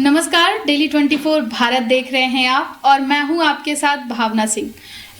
नमस्कार, डेली 24 भारत देख रहे हैं आप और मैं हूं आपके साथ भावना सिंह।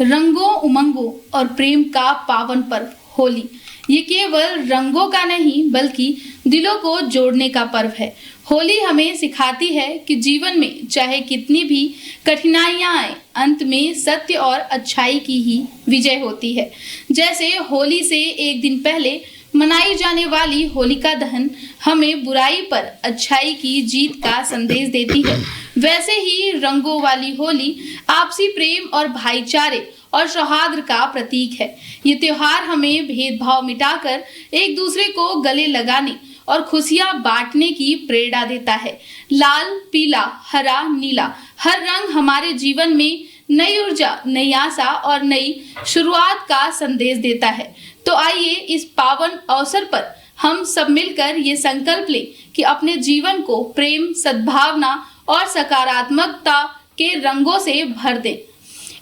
रंगों, उमंगों और प्रेम का पावन पर्व होली, ये केवल रंगों का नहीं बल्कि दिलों को जोड़ने का पर्व है। होली हमें सिखाती है कि जीवन में चाहे कितनी भी कठिनाइयां आए, अंत में सत्य और अच्छाई की ही विजय होती है। जैसे होली से एक दिन पहले मनाई जाने वाली होलिका दहन हमें बुराई पर अच्छाई की जीत का संदेश देती है, वैसे ही रंगों वाली होली आपसी प्रेम और भाईचारे और सौहार्द का प्रतीक है। ये त्योहार हमें भेदभाव मिटाकर एक दूसरे को गले लगाने और खुशियां बांटने की प्रेरणा देता है। लाल, पीला, हरा, नीला, हर रंग हमारे जीवन में नई ऊर्जा, नई आशा और नई शुरुआत का संदेश देता है। तो आइए इस पावन अवसर पर हम सब मिलकर ये संकल्प लें कि अपने जीवन को प्रेम, सद्भावना और सकारात्मकता के रंगों से भर दें।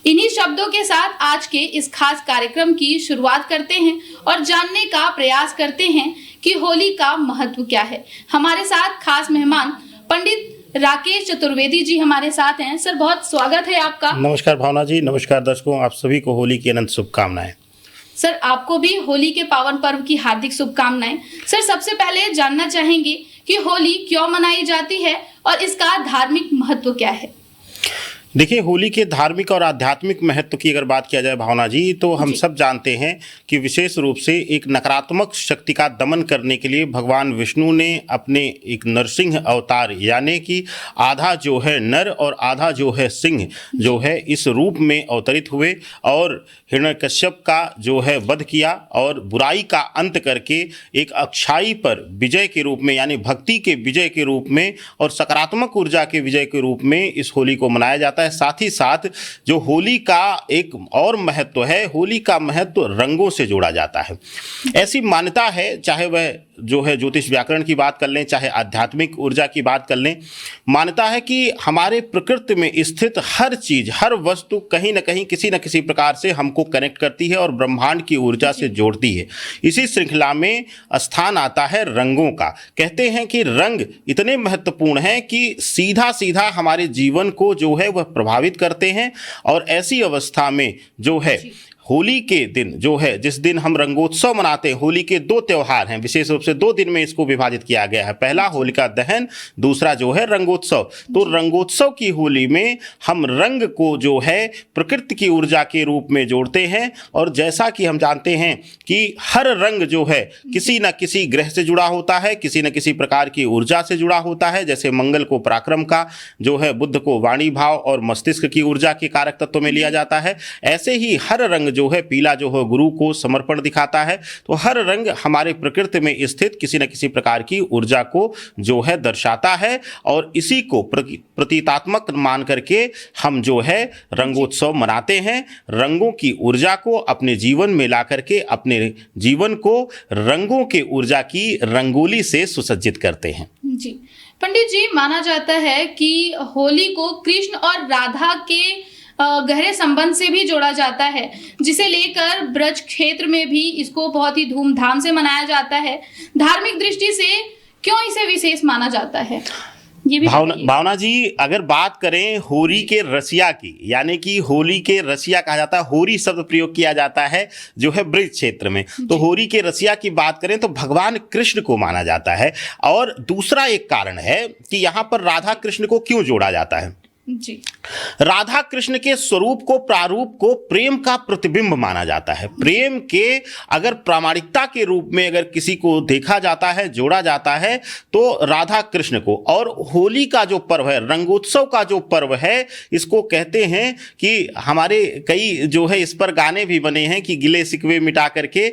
इन्हीं शब्दों के साथ आज के इस खास कार्यक्रम की शुरुआत करते हैं और जानने का प्रयास करते हैं कि होली का महत्व क्या है। हमारे साथ खास मेहमान पंडित राकेश चतुर्वेदी जी हमारे साथ हैं। सर, बहुत स्वागत है आपका। नमस्कार भावना जी, नमस्कार दर्शकों, आप सभी को होली की अनंत शुभकामनाएं। सर, आपको भी होली के पावन पर्व की हार्दिक शुभकामनाएं। सर, सबसे पहले जानना चाहेंगे कि होली क्यों मनाई जाती है और इसका धार्मिक महत्व क्या है। देखिए, होली के धार्मिक और आध्यात्मिक महत्व की अगर बात किया जाए भावना जी, तो हम सब जानते हैं कि विशेष रूप से एक नकारात्मक शक्ति का दमन करने के लिए भगवान विष्णु ने अपने एक नरसिंह अवतार, यानी कि आधा जो है नर और आधा जो है सिंह जो है इस रूप में अवतरित हुए और हिरण्यकश्यप का जो है वध किया और बुराई का अंत करके एक अच्छाई पर विजय के रूप में, यानी भक्ति के विजय के रूप में और सकारात्मक ऊर्जा के विजय के रूप में इस होली को मनाया जाता है। साथ ही साथ जो होली का एक और महत्व है, होली का महत्व रंगों से जोड़ा जाता है। ऐसी मान्यता है, चाहे वह जो है ज्योतिष व्याकरण की बात कर लें, चाहे आध्यात्मिक ऊर्जा की बात कर लें, मान्यता है कि हमारे प्रकृति में स्थित हर चीज, हर वस्तु कहीं ना कहीं किसी न किसी प्रकार से हमको कनेक्ट करती है और ब्रह्मांड की ऊर्जा से जोड़ती है। इसी श्रृंखला में स्थान आता है रंगों का। कहते हैं कि रंग इतने महत्वपूर्ण हैं कि सीधा सीधा हमारे जीवन को जो है वह प्रभावित करते हैं। और ऐसी अवस्था में जो है होली के दिन जो है, जिस दिन हम रंगोत्सव मनाते हैं, होली के दो त्यौहार हैं, विशेष रूप से दो दिन में इसको विभाजित किया गया है। पहला होलिका दहन, दूसरा जो है रंगोत्सव। तो रंगोत्सव की होली में हम रंग को जो है प्रकृति की ऊर्जा के रूप में जोड़ते हैं। और जैसा कि हम जानते हैं कि हर रंग जो है किसी न किसी ग्रह से जुड़ा होता है, किसी न किसी प्रकार की ऊर्जा से जुड़ा होता है। जैसे मंगल को पराक्रम का, जो है बुध को वाणी भाव और मस्तिष्क की ऊर्जा के कारक तत्व में लिया जाता है। ऐसे ही हर रंग जो है, पीला जो है गुरु को समर्पण दिखाता है। तो हर रंग हमारे प्रकृति में स्थित किसी न किसी प्रकार की ऊर्जा को जो है दर्शाता है और इसी को प्रतीकात्मक मान करके हम जो है रंगोत्सव मनाते हैं। रंगों की ऊर्जा को अपने जीवन में ला करके अपने जीवन को रंगों के ऊर्जा की रंगोली से सुसज्जित करते हैं। जी पंडित जी, माना जाता है कि होली को कृष्ण और राधा के गहरे संबंध से भी जोड़ा जाता है, जिसे लेकर ब्रज क्षेत्र में भी इसको बहुत ही धूमधाम से मनाया जाता है। धार्मिक दृष्टि से क्यों इसे विशेष माना जाता है, ये भी भावना जी, अगर बात करें होली के रसिया की, यानी कि होली के रसिया कहा जाता है, होरी शब्द प्रयोग किया जाता है जो है ब्रज क्षेत्र में। तो होली के रसिया की बात करें तो भगवान कृष्ण को माना जाता है। और दूसरा एक कारण है कि यहाँ पर राधा कृष्ण को क्यों जोड़ा जाता है। जी, राधा कृष्ण के स्वरूप को, प्रारूप को प्रेम का प्रतिबिंब माना जाता है। प्रेम के अगर प्रामाणिकता के रूप में अगर किसी को देखा जाता है, जोड़ा जाता है, तो राधा कृष्ण को। और होली का जो पर्व है, रंगोत्सव का जो पर्व है, इसको कहते हैं कि हमारे कई जो है इस पर गाने भी बने हैं कि गिले शिकवे मिटा करके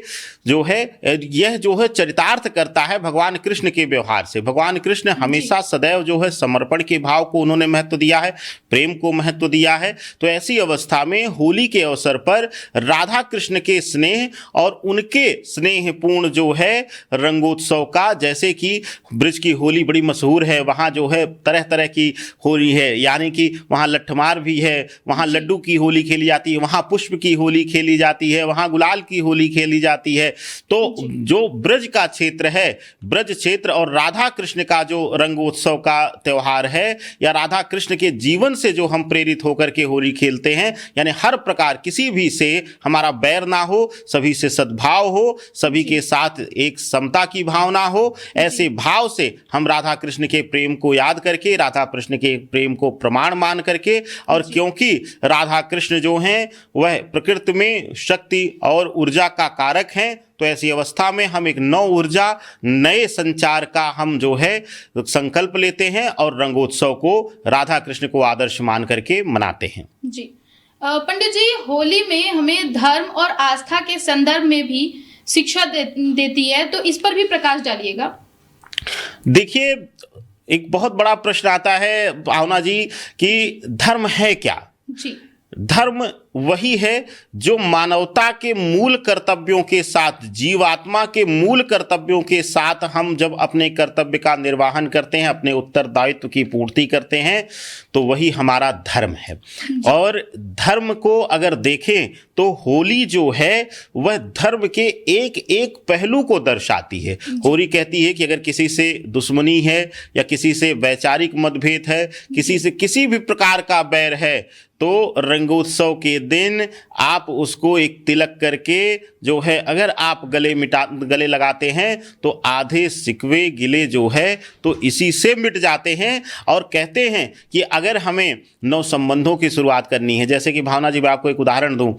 जो है यह जो है चरितार्थ करता है भगवान कृष्ण के व्यवहार से। भगवान कृष्ण हमेशा सदैव जो है समर्पण के भाव को उन्होंने महत्व दिया है, प्रेम को महत्व दिया है। तो ऐसी अवस्था में होली के अवसर पर राधा कृष्ण के स्नेह और उनके स्नेहपूर्ण जो है रंगोत्सव का, जैसे कि ब्रज की होली बड़ी मशहूर है, वहाँ जो है तरह तरह की होली है, यानी कि वहाँ लठमार भी है, वहाँ लड्डू की होली खेली जाती है, वहाँ पुष्प की होली खेली जाती है, वहाँ गुलाल की होली खेली जाती है। तो जो ब्रज का क्षेत्र है, ब्रज क्षेत्र और राधा कृष्ण का जो रंगोत्सव का त्यौहार है, या राधा कृष्ण के जीवन से जो हम प्रेरित होकर के होली खेलते हैं, यानी हर प्रकार किसी भी से हमारा बैर ना हो, सभी से सद्भाव हो, सभी के साथ एक समता की भावना हो, ऐसे भाव से हम राधा कृष्ण के प्रेम को याद करके, राधा कृष्ण के प्रेम को प्रमाण मान करके, और क्योंकि राधा कृष्ण जो हैं वह प्रकृति में शक्ति और ऊर्जा का कारक हैं, तो ऐसी अवस्था में हम एक नव ऊर्जा, नए संचार का हम जो है संकल्प लेते हैं और रंगोत्सव को राधा कृष्ण को आदर्श मान करके मनाते हैं। जी पंडित जी, होली में हमें धर्म और आस्था के संदर्भ में भी शिक्षा देती है, तो इस पर भी प्रकाश डालिएगा। देखिए, एक बहुत बड़ा प्रश्न आता है भावना जी कि धर्म है क्या? जी, धर्म वही है जो मानवता के मूल कर्तव्यों के साथ, जीवात्मा के मूल कर्तव्यों के साथ हम जब अपने कर्तव्य का निर्वहन करते हैं, अपने उत्तरदायित्व की पूर्ति करते हैं, तो वही हमारा धर्म है। और धर्म को अगर देखें तो होली जो है वह धर्म के एक एक पहलू को दर्शाती है। होली कहती है कि अगर किसी से दुश्मनी है या किसी से वैचारिक मतभेद है, किसी से किसी भी प्रकार का बैर है, तो रंगोत्सव के दिन आप उसको एक तिलक करके जो है अगर आप गले लगाते हैं तो आधे शिकवे गिले जो है तो इसी से मिट जाते हैं। और कहते हैं कि अगर हमें नव संबंधों की शुरुआत करनी है, जैसे कि भावना जी मैं आपको एक उदाहरण दूं,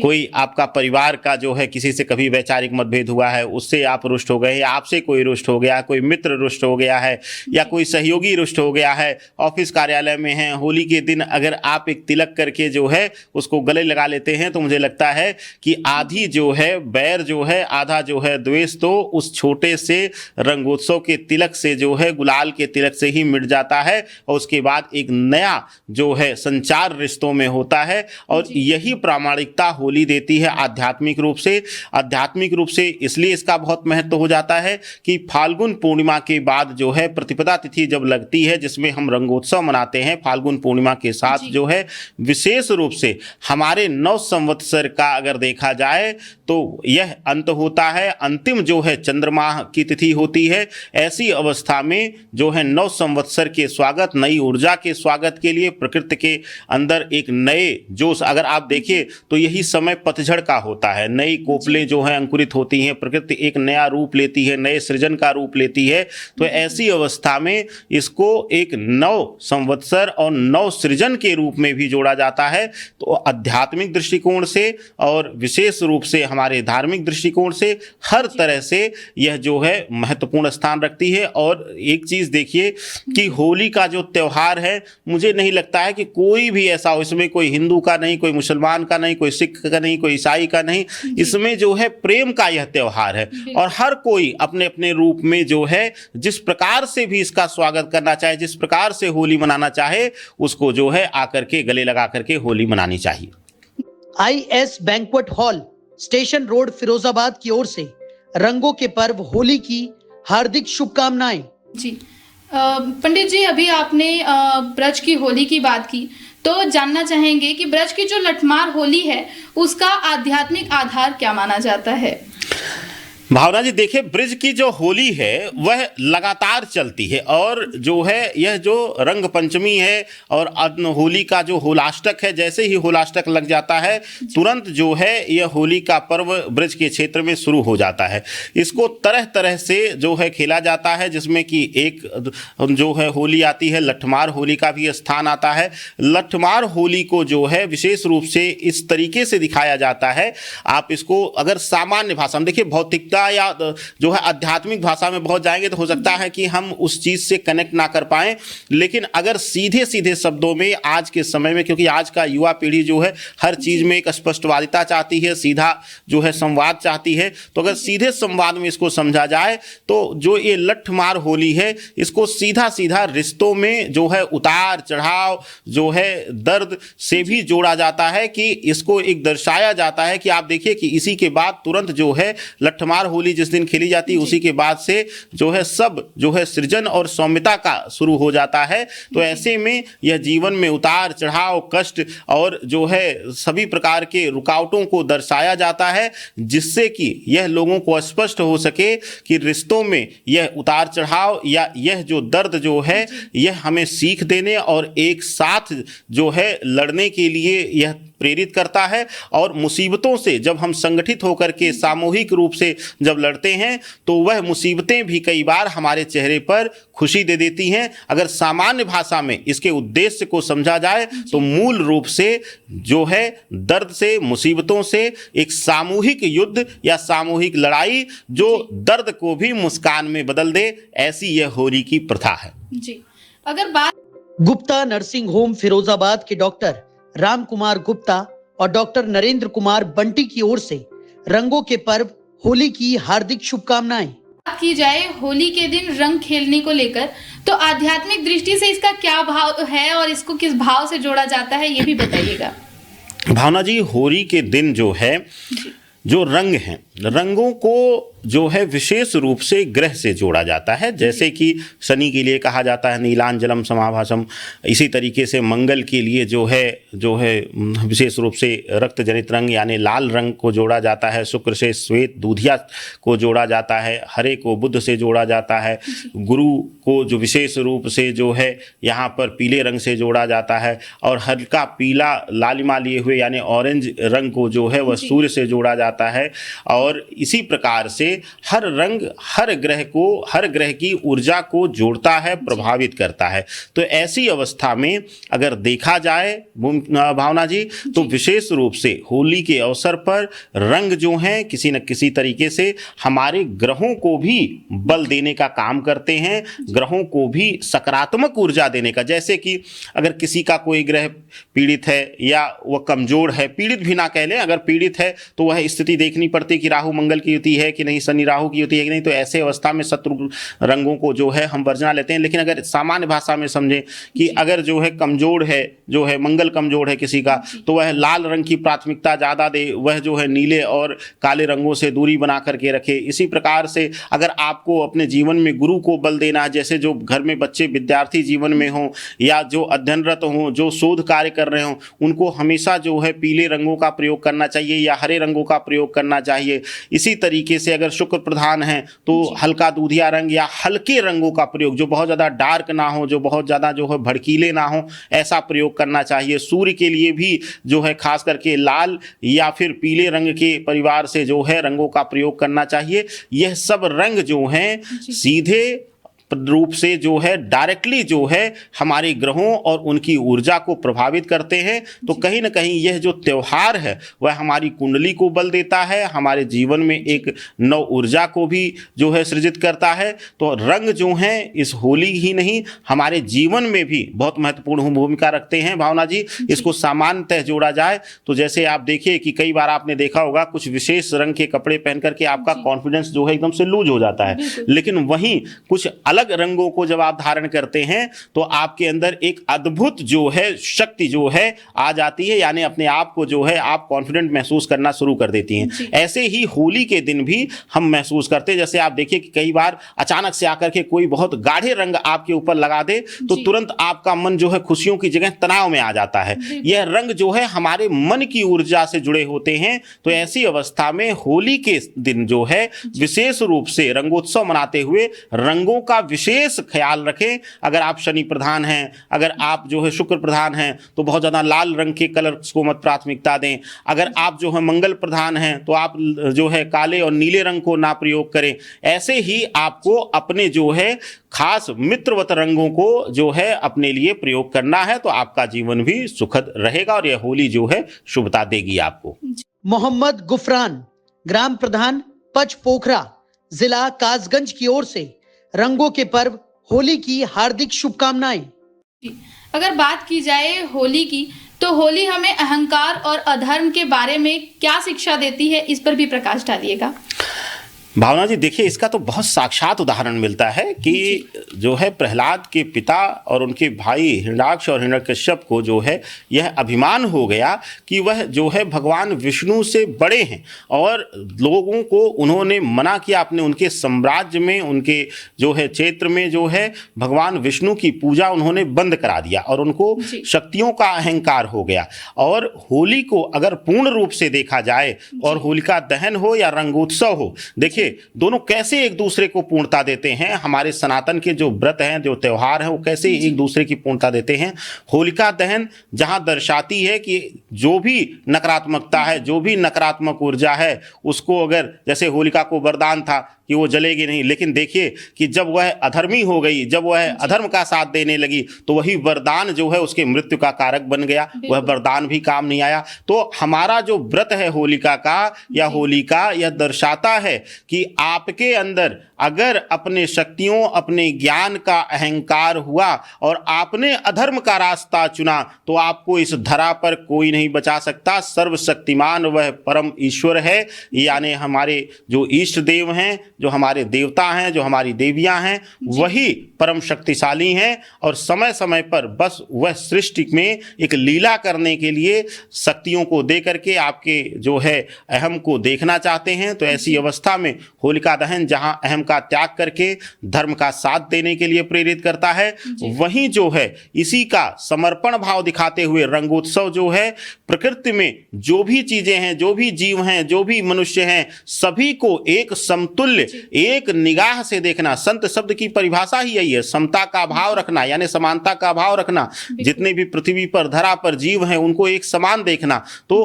कोई आपका परिवार का जो है किसी से कभी वैचारिक मतभेद हुआ है, उससे आप रुष्ट हो गए, या आपसे कोई रुष्ट हो गया, कोई मित्र रुष्ट हो गया है, या कोई सहयोगी रुष्ट हो गया है, ऑफिस कार्यालय में है, होली के दिन अगर आप एक तिलक करके जो है उसको गले लगा लेते हैं, तो मुझे लगता है कि आधी जो है बैर जो है, आधा जो है द्वेष, तो उस छोटे से रंगोत्सव के तिलक से जो है, गुलाल के तिलक से ही मिट जाता है, और उसके बाद एक नया जो है संचार रिश्तों में होता है। और यही प्रामाणिकता होली देती है आध्यात्मिक रूप से। आध्यात्मिक रूप से इसलिए इसका बहुत महत्व हो जाता है कि फाल्गुन पूर्णिमा के बाद जो है प्रतिपदा तिथि जब लगती है, जिसमें हम रंगोत्सव मनाते हैं, फाल्गुन पूर्णिमा के साथ जो है विशेष रूप से हमारे नव संवत्सर का अगर देखा जाए तो यह अंत होता है, अंतिम जो है चंद्रमा की तिथि होती है। ऐसी अवस्था में जो है नव संवत्सर के स्वागत, नई ऊर्जा के स्वागत के लिए प्रकृति के अंदर एक नए जोश, अगर आप देखिए तो यही समय पतझड़ का होता है, नई कोपलें जो है अंकुरित होती हैं, प्रकृति एक नया रूप लेती है, नए सृजन का रूप लेती है। तो ऐसी अवस्था में इसको एक नव संवत्सर और नव सृजन के रूप में भी जोड़ा जाता है। तो आध्यात्मिक दृष्टिकोण से और विशेष रूप से हमारे धार्मिक दृष्टिकोण से हर तरह से यह जो है महत्वपूर्ण स्थान रखती है। और एक चीज देखिए कि होली का जो त्यौहार है, मुझे नहीं लगता है कि कोई भी ऐसा हो, इसमें कोई हिंदू का नहीं, कोई मुसलमान का नहीं, कोई सिख का नहीं, कोई ईसाई का नहीं, इसमें जो है प्रेम का यह त्यौहार है। और हर कोई अपने अपने रूप में जो है जिस प्रकार से भी इसका स्वागत करना चाहे, जिस प्रकार से होली मनाना चाहे, उसको जो है आकर के गले लगा करके होली मनानी चाहिए। IS banquet hall, station road, Firozabad की ओर से रंगों के पर्व होली की हार्दिक शुभकामनाएं। जी पंडित जी, अभी आपने ब्रज की होली की बात की, तो जानना चाहेंगे कि ब्रज की जो लठमार होली है उसका आध्यात्मिक आधार क्या माना जाता है? भावना जी देखिए, ब्रज की जो होली है वह लगातार चलती है, और जो है यह जो रंग पंचमी है और होली का जो होलाष्टक है, जैसे ही होलाष्टक लग जाता है तुरंत जो है यह होली का पर्व ब्रज के क्षेत्र में शुरू हो जाता है। इसको तरह तरह से जो है खेला जाता है, जिसमें कि एक जो है होली आती है, लठमार होली का भी स्थान आता है। लठमार होली को जो है विशेष रूप से इस तरीके से दिखाया जाता है, आप इसको अगर सामान्य भाषा में देखिए, भौतिकता का या जो है आध्यात्मिक भाषा में बहुत जाएंगे तो हो सकता है कि हम उस चीज से कनेक्ट ना कर पाए। लेकिन अगर सीधे सीधे शब्दों में आज के समय में, क्योंकि आज का युवा पीढ़ी जो है हर चीज में एक स्पष्टवादिता चाहती है, सीधा जो है संवाद चाहती है, तो अगर सीधे संवाद में इसको समझा जाए तो जो ये लठमार होली है इसको सीधा सीधा रिश्तों में जो है उतार चढ़ाव जो है दर्द से भी जोड़ा जाता है, कि इसको एक दर्शाया जाता है कि आप देखिए कि इसी के बाद तुरंत जो है लठमार होली जिस दिन खेली जाती है उसी के बाद से जो है सब जो है सृजन और सौम्यता का शुरू हो जाता है। तो ऐसे में यह जीवन में उतार चढ़ाव, कष्ट और जो है सभी प्रकार के रुकावटों को दर्शाया जाता है, जिससे कि यह लोगों को स्पष्ट हो सके कि रिश्तों में यह उतार चढ़ाव या यह जो दर्द जो है यह हमें सीख देने और एक साथ जो है लड़ने के लिए यह प्रेरित करता है। और मुसीबतों से जब हम संगठित होकर के सामूहिक रूप से जब लड़ते हैं तो वह मुसीबतें भी कई बार हमारे चेहरे पर खुशी दे देती हैं। अगर सामान्य भाषा में इसके उद्देश्य को समझा जाए तो मूल रूप से जो है दर्द से, मुसीबतों से एक सामूहिक युद्ध या सामूहिक लड़ाई जो दर्द को भी मुस्कान में बदल दे, ऐसी यह होली की प्रथा है। जी, अगर बात गुप्ता नर्सिंग होम फिरोजाबाद के डॉक्टर राम कुमार गुप्ता और डॉक्टर नरेंद्र कुमार बंटी की ओर से रंगों के पर्व होली की हार्दिक शुभकामनाएं। की जाए होली के दिन रंग खेलने को लेकर, तो आध्यात्मिक दृष्टि से इसका क्या भाव है और इसको किस भाव से जोड़ा जाता है, ये भी बताइएगा। भावना जी, होली के दिन जो है जो रंग हैं, रंगों को जो है विशेष रूप से ग्रह से जोड़ा जाता है। जैसे कि शनि के लिए कहा जाता है नीलांजलम समाभासम, इसी तरीके से मंगल के लिए जो है विशेष रूप से रक्त जनित रंग यानी लाल रंग को जोड़ा जाता है। शुक्र से श्वेत दूधिया को जोड़ा जाता है, हरे को बुध से जोड़ा जाता है, गुरु को जो विशेष रूप से जो है यहाँ पर पीले रंग से जोड़ा जाता है, और हल्का पीला लालिमा लिए हुए यानी ऑरेंज रंग को जो है वह सूर्य से जोड़ा जाता है। और इसी प्रकार से हर रंग हर ग्रह की ऊर्जा को जोड़ता है, प्रभावित करता है। तो ऐसी अवस्था में अगर देखा जाए भावना जी, तो विशेष रूप से होली के अवसर पर रंग जो हैं किसी न किसी तरीके से हमारे ग्रहों को भी बल देने का काम करते हैं, ग्रहों को भी सकारात्मक ऊर्जा देने का। जैसे कि अगर किसी का कोई ग्रह पीड़ित है या वह कमजोर है, पीड़ित भी ना कह लें, अगर पीड़ित है तो वह स्थिति देखनी पड़ती कि राहु मंगल की युति है कि नहीं, शनि राहु की युति है कि नहीं, तो ऐसे अवस्था में शत्रु रंगों को जो है हम वर्जना लेते हैं। लेकिन अगर सामान्य भाषा में समझें कि अगर जो है कमजोर है, जो है मंगल कमजोर है किसी का, तो वह लाल रंग की प्राथमिकता ज़्यादा दे, वह जो है नीले और काले रंगों से दूरी बना करके रखे। इसी प्रकार से अगर आपको अपने जीवन में गुरु को बल देना है, जैसे जो घर में बच्चे विद्यार्थी जीवन में हों या जो अध्ययनरत हों, जो शोध कार्य कर रहे हों, उनको हमेशा जो है पीले रंगों का प्रयोग करना चाहिए या हरे रंगों का प्रयोग करना चाहिए। इसी तरीके से अगर शुक्र प्रधान है तो हल्का दूधिया रंग या हल्के रंगों का प्रयोग, जो बहुत ज़्यादा डार्क ना हो, जो बहुत ज़्यादा जो है भड़कीले ना हो, ऐसा प्रयोग करना चाहिए। सूर्य के लिए भी जो है खास करके लाल या फिर पीले रंग के परिवार से जो है रंगों का प्रयोग करना चाहिए। यह सब रंग जो हैं सीधे रूप से जो है डायरेक्टली जो है हमारे ग्रहों और उनकी ऊर्जा को प्रभावित करते हैं। तो कहीं ना कहीं यह जो त्यौहार है वह हमारी कुंडली को बल देता है, हमारे जीवन में एक नव ऊर्जा को भी जो है सृजित करता है। तो रंग जो हैं इस होली ही नहीं हमारे जीवन में भी बहुत महत्वपूर्ण भूमिका रखते हैं। भावना जी, इसको सामान्यतः जोड़ा जाए तो जैसे आप देखिए कि कई बार आपने देखा होगा कुछ विशेष रंग के कपड़े पहन करके आपका कॉन्फिडेंस जो है एकदम से लूज हो जाता है, लेकिन वहीं कुछ अलग रंगों को जब आप धारण करते हैं तो आपके अंदर एक अद्भुत जो है शक्ति जो है आ जाती है, यानी अपने आप को जो है आप कॉन्फिडेंट महसूस करना शुरू कर देती हैं। ऐसे ही होली के दिन भी हम महसूस करते हैं। जैसे आप देखिए कि कई बार अचानक से आकर के कोई बहुत गाढ़े रंग आपके ऊपर लगा दे तो तुरंत आपका मन जो है खुशियों की जगह तनाव में आ जाता है। यह रंग जो है हमारे मन की ऊर्जा से जुड़े होते हैं। तो ऐसी अवस्था में होली के दिन जो है विशेष रूप से रंगोत्सव मनाते हुए रंगों का विशेष ख्याल रखें। अगर आप शनि प्रधान हैं, अगर आप जो है शुक्र प्रधान हैं तो बहुत ज़्यादा लाल रंग के कलर को मत प्राथमिकता दें। अगर आप जो है मंगल प्रधान हैं तो आप जो है काले और नीले रंग को ना प्रयोग करें। ऐसे ही आपको अपने जो है खास मित्रवत रंगों को जो है अपने लिए प्रयोग करना है, तो आपका जीवन भी सुखद रहेगा और यह होली जो है शुभता देगी आपको। मोहम्मद गुफरान, ग्राम प्रधान पच पोखरा, जिला कासगंज की ओर से रंगों के पर्व होली की हार्दिक शुभकामनाएं। अगर बात की जाए होली की, तो होली हमें अहंकार और अधर्म के बारे में क्या शिक्षा देती है, इस पर भी प्रकाश डालिएगा। भावना जी, देखिए, इसका तो बहुत साक्षात उदाहरण मिलता है कि जो है प्रहलाद के पिता और उनके भाई हिरण्याक्ष और हिरण्यकश्यप को जो है यह अभिमान हो गया कि वह जो है भगवान विष्णु से बड़े हैं, और लोगों को उन्होंने मना किया अपने उनके साम्राज्य में, उनके जो है क्षेत्र में जो है भगवान विष्णु की पूजा उन्होंने बंद करा दिया और उनको शक्तियों का अहंकार हो गया। और होली को अगर पूर्ण रूप से देखा जाए और होलिका दहन हो या रंगोत्सव हो, देखिए दोनों कैसे एक दूसरे को पूर्णता देते हैं। हमारे सनातन के जो व्रत हैं, जो त्यौहार हैं, वो कैसे एक दूसरे की पूर्णता देते हैं। होलिका दहन जहां दर्शाती है कि जो भी नकारात्मकता है, जो भी नकारात्मक ऊर्जा है, उसको अगर जैसे होलिका को वरदान था कि वो जलेगी नहीं, लेकिन देखिए कि जब वह अधर्मी हो गई, जब वह अधर्म का साथ देने लगी, तो वही वरदान जो है उसके मृत्यु का कारक बन गया। वह वरदान भी काम नहीं आया। तो हमारा जो व्रत है होलिका का या होली का, यह दर्शाता है कि आपके अंदर अगर अपने शक्तियों, अपने ज्ञान का अहंकार हुआ और आपने अधर्म का रास्ता चुना, तो आपको इस धरा पर कोई नहीं बचा सकता। सर्वशक्तिमान वह परम ईश्वर है, यानी हमारे जो इष्ट देव हैं, जो हमारे देवता हैं, जो हमारी देवियां हैं, वही परम शक्तिशाली हैं। और समय समय पर बस वह सृष्टि में एक लीला करने के लिए शक्तियों को दे करके आपके जो है अहम को देखना चाहते हैं। तो ऐसी अवस्था में होलिका दहन जहां अहम का त्याग करके धर्म का साथ देने के लिए प्रेरित करता है, वहीं जो है इसी का समर्पण भाव दिखाते हुए रंगोत्सव जो है प्रकृति में जो भी चीजें हैं, जो भी जीव हैं, जो भी मनुष्य हैं, सभी को एक समतुल्य, एक निगाह से देखना। संत शब्द की परिभाषा ही यही है, समता का भाव रखना, यानी समानता का भाव रखना। जितने भी पृथ्वी पर, धरा पर जीव हैं, उनको एक समान देखना। तो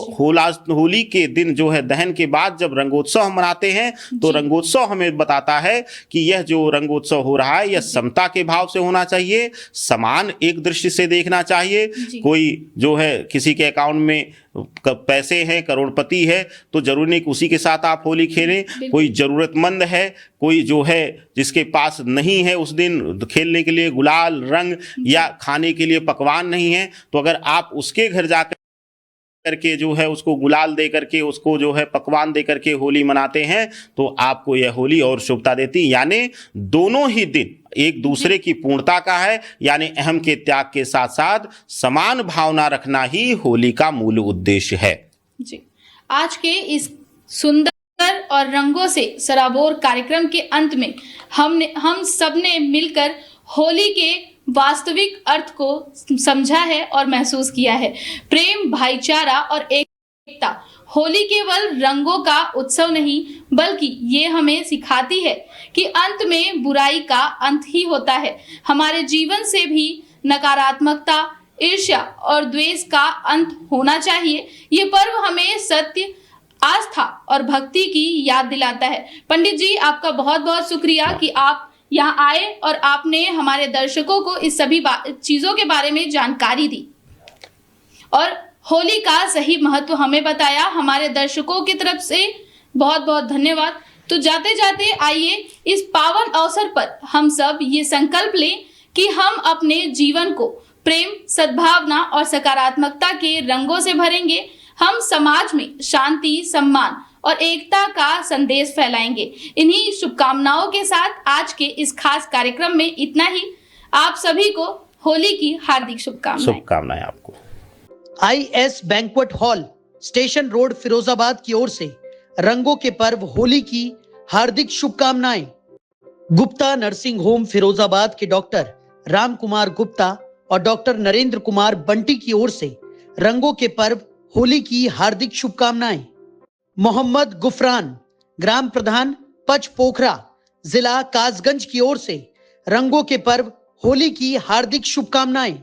होली के दिन जो है दहन के बाद जब रंगोत्सव हम मनाते हैं, तो रंगोत्सव हमें बताता है कि यह जो रंगोत्सव हो रहा है, यह समता के भाव से होना चाहिए, समान एक दृष्टि से देखना चाहिए। कोई जो है किसी के अकाउंट में पैसे हैं, करोड़पति है, तो जरूरी नहीं कि उसी के साथ आप होली खेलें। कोई जरूरतमंद है, कोई जो है जिसके पास नहीं है उस दिन खेलने के लिए गुलाल, रंग या खाने के लिए पकवान नहीं है, तो अगर आप उसके घर जाकर करके जो है उसको गुलाल दे करके, उसको जो है पकवान दे करके होली मनाते हैं, तो आपको यह होली और शुभता देती। यानी दोनों ही दिन एक दूसरे की पूर्णता का है, यानी अहम के त्याग के साथ साथ समान भावना रखना ही होली का मूल उद्देश्य है। जी, आज के इस सुंदर और रंगों से सराबोर कार्यक्रम के अंत में हम सब ने मिलकर होली के वास्तविक अर्थ को समझा है और महसूस किया है। प्रेम, भाईचारा और एकता। होली केवल रंगों का उत्सव नहीं, बल्कि ये हमें सिखाती है कि अंत में बुराई का अंत ही होता है। हमारे जीवन से भी नकारात्मकता, ईर्ष्या और द्वेष का अंत होना चाहिए। ये पर्व हमें सत्य, आस्था और भक्ति की याद दिलाता है। पंडित जी, आपका बहुत बहुत शुक्रिया कि आप यहाँ आए और आपने हमारे दर्शकों को इस सभी चीजों के बारे में जानकारी दी और होली का सही महत्व हमें बताया। हमारे दर्शकों की तरफ से बहुत बहुत धन्यवाद। तो जाते जाते आइए इस पावन अवसर पर हम सब ये संकल्प लें कि हम अपने जीवन को प्रेम, सद्भावना और सकारात्मकता के रंगों से भरेंगे। हम समाज में शांति, सम्मान और एकता का संदेश फैलाएंगे। इन्हीं शुभकामनाओं के साथ आज के इस खास कार्यक्रम में इतना ही। आप सभी को होली की हार्दिक शुभकामनाएं आपको। IS banquet hall, station road, Firozabad की ओर से रंगों के पर्व होली की हार्दिक शुभकामनाएं। गुप्ता नर्सिंग होम फिरोजाबाद के डॉक्टर राम कुमार गुप्ता और डॉक्टर नरेंद्र कुमार बंटी की ओर से रंगों के पर्व होली की हार्दिक शुभकामनाएं। मोहम्मद गुफरान, ग्राम प्रधान, पच पोखरा, जिला कासगंज की ओर से रंगों के पर्व होली की हार्दिक शुभकामनाएं।